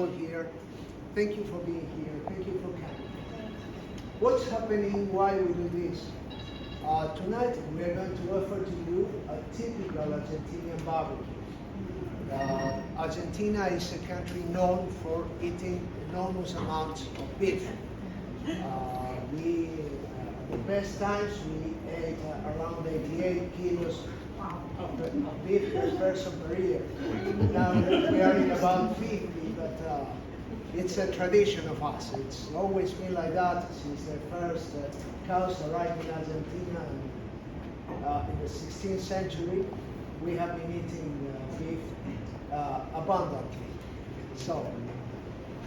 all here. Thank you for being here. Thank you for coming. What's happening? Why we do this? Tonight we are going to offer to you a typical Argentinian barbecue. Argentina is a country known for eating enormous amounts of beef. The best times we ate around 88 kilos of beef per person per year. Now we are in about 50, but it's a tradition of us. It's always been like that since the first cows arrived in Argentina in the 16th century. We have been eating beef abundantly. So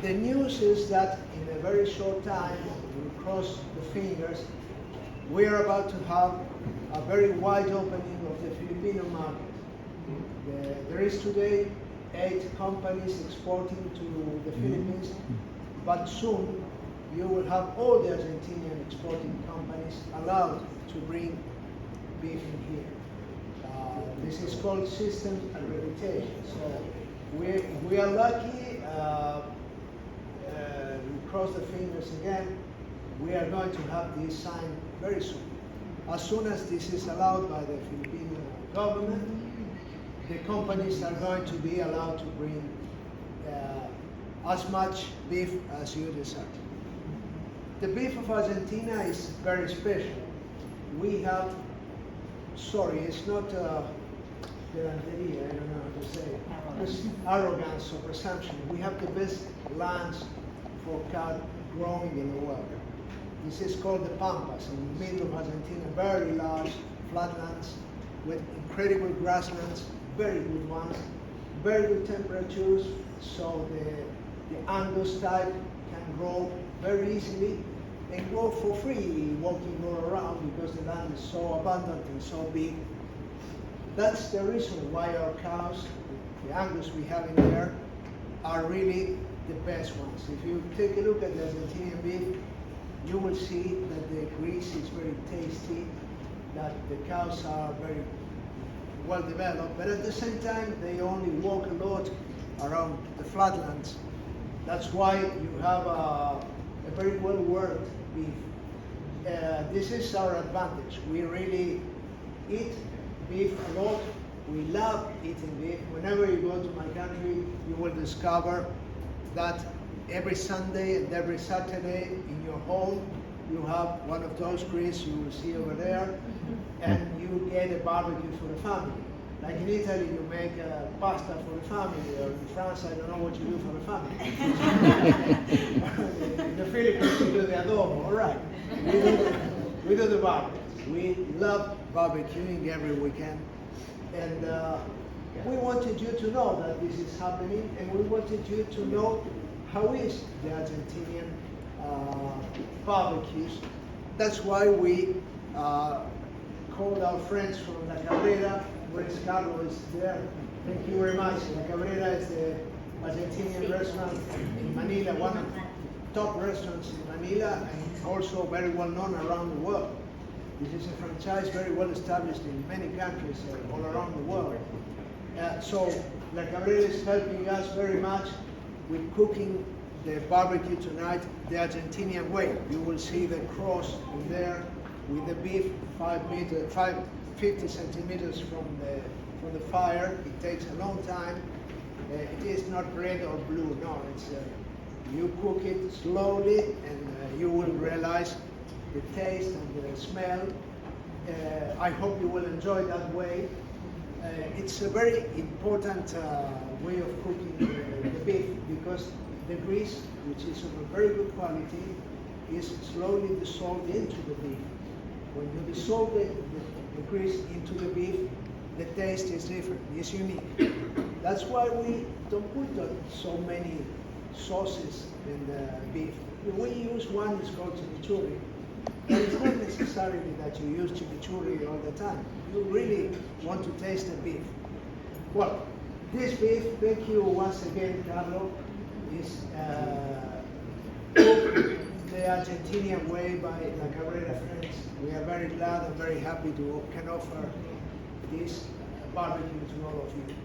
the news is that in a very short time, we cross the fingers, we are about to have a very wide opening of the Filipino market. There is today 8 companies exporting to the Philippines, but soon you will have all the Argentinian exporting companies allowed to bring beef in here. This is called system and reputation. So we are lucky. We cross the fingers again. We are going to have this signed very soon. As soon as this is allowed by the Philippine government, the companies are going to be allowed to bring as much beef as you desire. The beef of Argentina is very special. We have, it's not pedanteria, I don't know how to say it. It's arrogance or presumption. We have the best lands for cattle growing in the world. This is called the Pampas, in the middle of Argentina, very large flatlands with incredible grasslands, very good ones, very good temperatures, so the Angus type can grow very easily and grow for free, walking all around because the land is so abundant and so big. That's the reason why our cows, the Angus we have in there, are really the best ones. If you take a look at the Argentinian beef, you will see that the grease is very tasty, that the cows are very well developed, but at the same time they only walk a lot around the flatlands. That's why you have a very well worked beef. This is our advantage. We really eat beef a lot. We love eating beef. Whenever you go to my country, you will discover that every Sunday and every Saturday in your home, you have one of those grills you will see over there, and you get a barbecue for the family. Like in Italy, you make pasta for the family, or in France, I don't know what you do for the family. In the Philippines, you do the adobo, all right. We do the barbecue. We love barbecuing every weekend, and we wanted you to know that this is happening, and we wanted you to know how is the Argentinian barbecues. That's why we called our friends from La Cabrera. Luis Carlos is there. Thank you very much. La Cabrera is the Argentinian restaurant in Manila, one of the top restaurants in Manila, and also very well known around the world. This is a franchise very well established in many countries all around the world. So La Cabrera is helping us very much with cooking the barbecue tonight the Argentinian way. You will see the cross in there with the beef 50 centimeters from the fire. It takes a long time. It is not red or blue. No, it's you cook it slowly, and you will realize the taste and the smell. I hope you will enjoy that way. It's a very important way of cooking the beef, because the grease, which is of a very good quality, is slowly dissolved into the beef. When you dissolve the grease into the beef, the taste is different, it's unique. That's why we don't put so many sauces in the beef. We use one that's called chimichurri. But it's not necessarily that you use chimichurri all the time. You really want to taste the beef. Well, this beef, thank you once again, Carlo, is cooked the Argentinian way by La Cabrera friends. We are very glad and very happy to can offer this barbecue to all of you.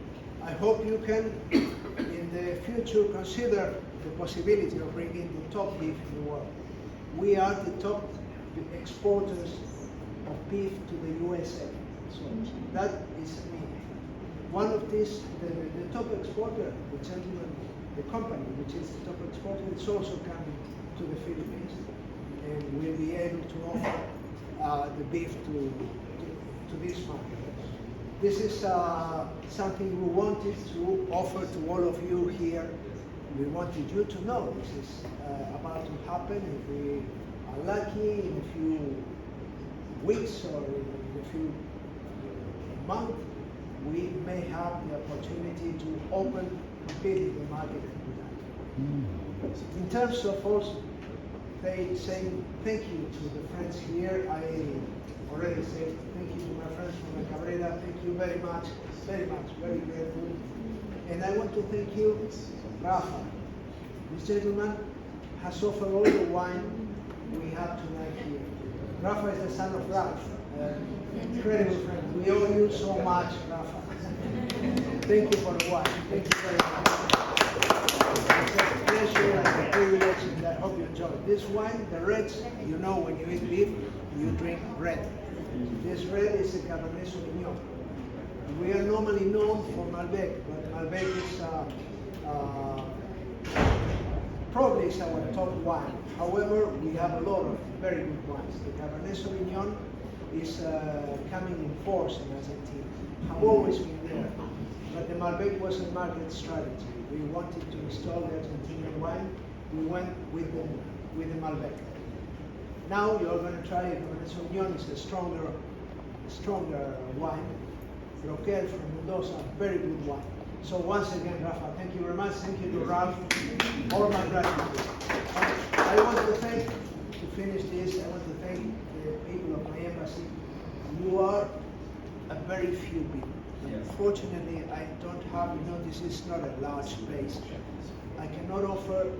I hope you can, in the future consider the possibility of bringing the top beef in the world. We are the top exporters of beef to the USA. So that is one of these, the top exporter, the gentleman, the company which is the top exporter, is also coming to the Philippines, and we'll be able to offer the beef to this market. This is something we wanted to offer to all of you here. We wanted you to know this is about to happen. If we are lucky, in a few weeks or in a few months, we may have the opportunity to open completely the market with that. In terms of also saying thank you to the friends here, I already said thank you to my friends from La Cabrera. Thank you very much, very grateful. And I want to thank you, Rafa. This gentleman has offered all the wine we have tonight here. Rafa is the son of Ralph, incredible friend. We owe you so much, Rafa. Thank you for the wine. Thank you very much. It's a pleasure and a privilege, and I hope you enjoy it. This wine, the reds, you know, when you eat beef, you drink red. This red is a Cabernet Sauvignon. We are normally known for Malbec, but Malbec is probably is our top wine. However, we have a lot of very good wines. The Cabernet Sauvignon is coming in force in Argentina. Have always been there. But the Malbec was a market strategy. We wanted to install the Argentinian wine. We went with the Malbec. Now you're going to try it. Cabernet Sauvignon is a stronger wine. Roquel from Mendoza, very good wine. So once again, Rafa, thank you very much. Thank you to Ralph. All my gratitude. I want to thank, to finish this, I want to thank the people of my embassy. You are a very few people. Unfortunately, I don't have, this is not a large space. I cannot offer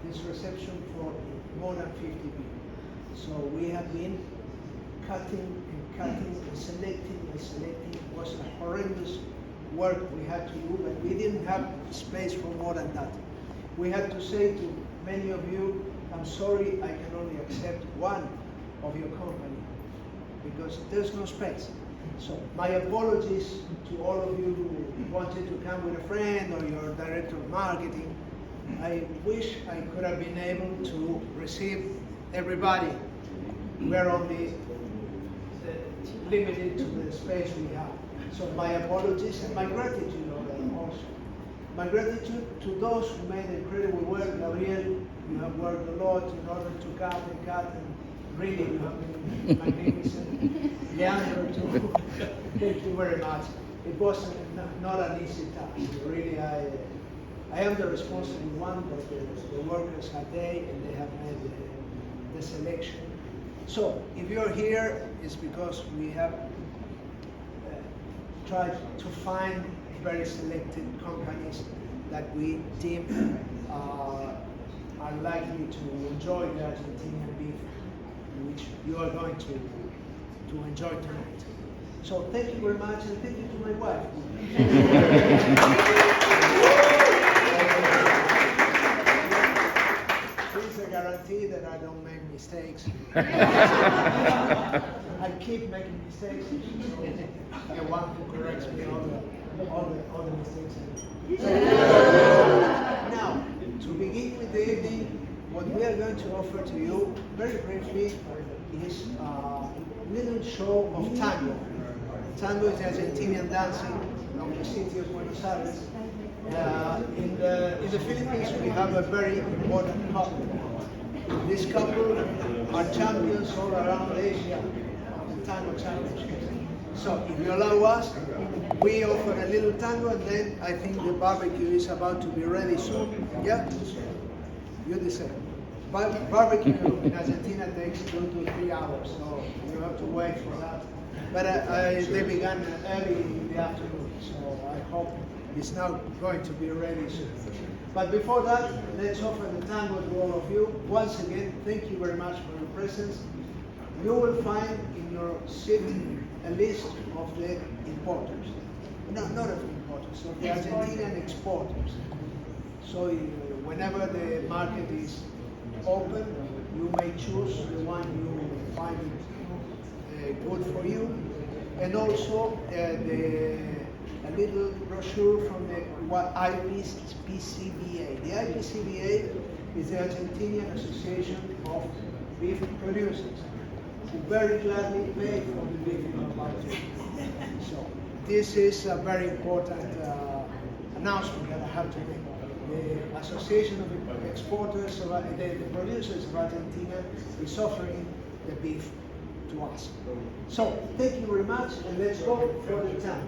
this reception for more than 50 people. So we have been cutting and selecting. It was a horrendous work we had to do, but we didn't have space for more than that. We had to say to many of you, I'm sorry, I can only accept one of your company because there's no space. So my apologies to all of you who wanted to come with a friend or your director of marketing. I wish I could have been able to receive everybody. We're only limited to the space we have. So my apologies and my gratitude also. My gratitude to those who made incredible work. Gabriel, you have worked a lot in order to cut, and really you have been magnificent. Leandro too, thank you very much. It was not an easy task. Really, I am the responsible one, but the workers have and they have made the selection. So, if you're here, it's because we have tried to find very selected companies that we deem are likely to enjoy the Argentinian beef, which you are going to enjoy tonight. So, thank you very much, and thank you to my wife. She's a guarantee that I don't make mistakes. I keep making mistakes. She's the one who corrects me all the mistakes. Now, to begin with the evening, what we are going to offer to you, very briefly, is a little show of tango. Tango is Argentinian dancing of the city of Buenos Aires. In the Philippines, we have a very important couple. This couple are champions all around Asia, the tango championships. So, if you allow us, we offer a little tango, and then I think the barbecue is about to be ready soon. Yeah? You decide. Barbecue in Argentina takes 2 to 3 hours, so you have to wait for that. But they began early in the afternoon, so I hope it's now going to be ready soon. But before that, let's offer the tango to all of you. Once again, thank you very much for your presence. You will find in your seat a list of the importers. No, not of importers, of the Argentinian exporters. So whenever the market is open, you may choose the one you find it good for you. And also a little brochure from the IPCBA. The IPCBA is the Argentinian Association of Beef Producers, who very gladly pay for the beef in our market. So this is a very important announcement that I have to make. The Association of Exporters, the producers of Argentina, is offering the beef to us. So thank you very much, and let's go for the time.